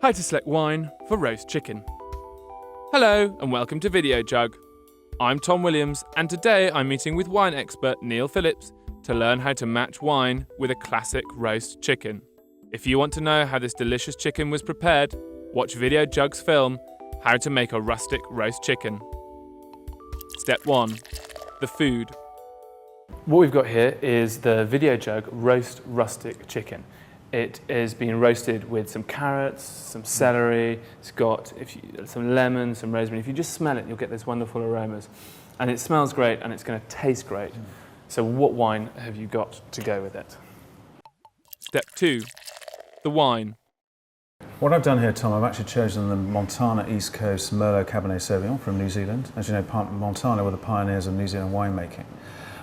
How to select wine for roast chicken. Hello and welcome to Videojug. I'm Tom Williams and today I'm meeting with wine expert Neil Phillips to learn how to match wine with a classic roast chicken. If you want to know how this delicious chicken was prepared, watch Videojug's film, How to Make a Rustic Roast Chicken. Step 1. The food. What we've got here is the Videojug roast rustic chicken. It is being roasted with some carrots, some celery, it's got some lemon, some rosemary. If you just smell it, you'll get those wonderful aromas. And it smells great and it's going to taste great. So what wine have you got to go with it? Step 2. The wine. What I've done here, Tom, I've actually chosen the Montana East Coast Merlot Cabernet Sauvignon from New Zealand. As you know, Montana were the pioneers of New Zealand winemaking.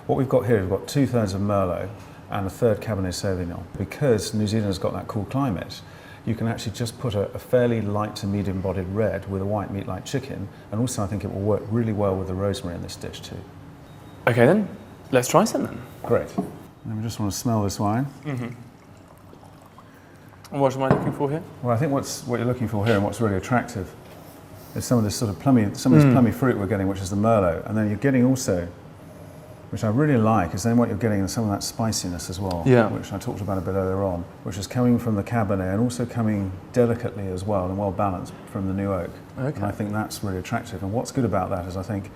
What we've got here, we've got 2/3 of Merlot and a third Cabernet Sauvignon. Because New Zealand has got that cool climate, you can actually just put a fairly light to medium bodied red with a white meat like chicken, and also I think it will work really well with the rosemary in this dish too. Okay then, let's try some then. Great. And we just want to smell this wine. And what am I looking for here? Well, I think what you're looking for here and what's really attractive is some of this sort of plummy fruit we're getting, which is the Merlot, and then you're getting also, which I really like, is then what you're getting is some of that spiciness as well, which I talked about a bit earlier on, which is coming from the Cabernet and also coming delicately as well and well balanced from the new oak. Okay. And I think that's really attractive. And what's good about that is I think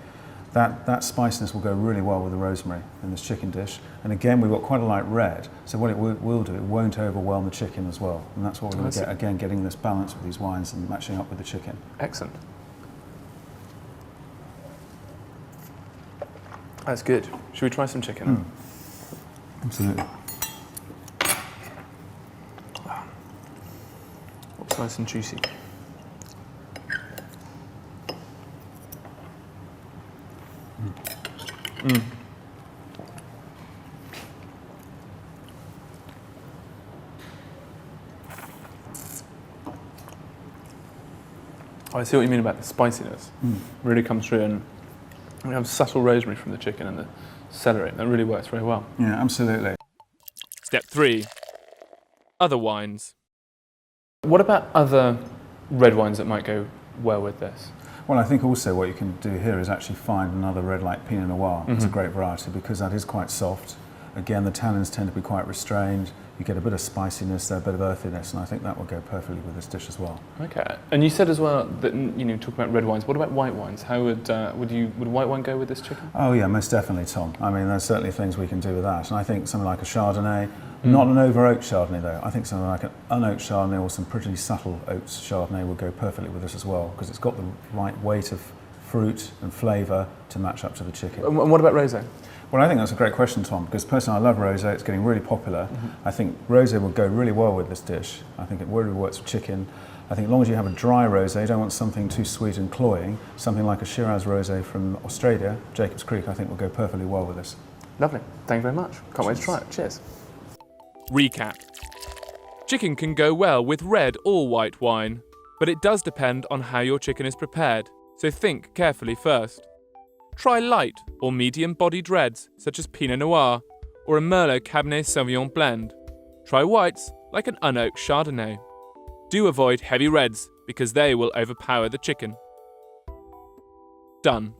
that spiciness will go really well with the rosemary in this chicken dish. And again, we've got quite a light red, so what it will do, it won't overwhelm the chicken as well. And that's what we're going to get, again, getting this balance with these wines and matching up with the chicken. Excellent. That's good. Should we try some chicken? Absolutely. Looks nice and juicy. I see what you mean about the spiciness. Really comes through, and we have subtle rosemary from the chicken and the celery. That really works very well. Yeah, absolutely. Step 3. Other wines. What about other red wines that might go well with this? Well, I think also what you can do here is actually find another red like Pinot Noir. It's a great variety because that is quite soft. Again, the tannins tend to be quite restrained. You get a bit of spiciness there, a bit of earthiness, and I think that will go perfectly with this dish as well. Okay, and you said as well that talk about red wines. What about white wines? How would white wine go with this chicken? Oh yeah, most definitely, Tom. I mean, there's certainly things we can do with that, and I think something like a Chardonnay, not an over-oaked Chardonnay though. I think something like an unoaked Chardonnay or some pretty subtle oats Chardonnay will go perfectly with this as well because it's got the right weight of fruit and flavour to match up to the chicken. And what about rosé? Well, I think that's a great question, Tom, because personally I love rosé. It's getting really popular. I think rosé will go really well with this dish. I think it really works with chicken. I think as long as you have a dry rosé, you don't want something too sweet and cloying. Something like a Shiraz rosé from Australia, Jacob's Creek, I think will go perfectly well with this. Lovely. Thank you very much. Can't wait to try it. Cheers. Recap. Chicken can go well with red or white wine, but it does depend on how your chicken is prepared, so think carefully first. Try light or medium-bodied reds, such as Pinot Noir, or a Merlot Cabernet Sauvignon blend. Try whites, like an unoaked Chardonnay. Do avoid heavy reds, because they will overpower the chicken. Done.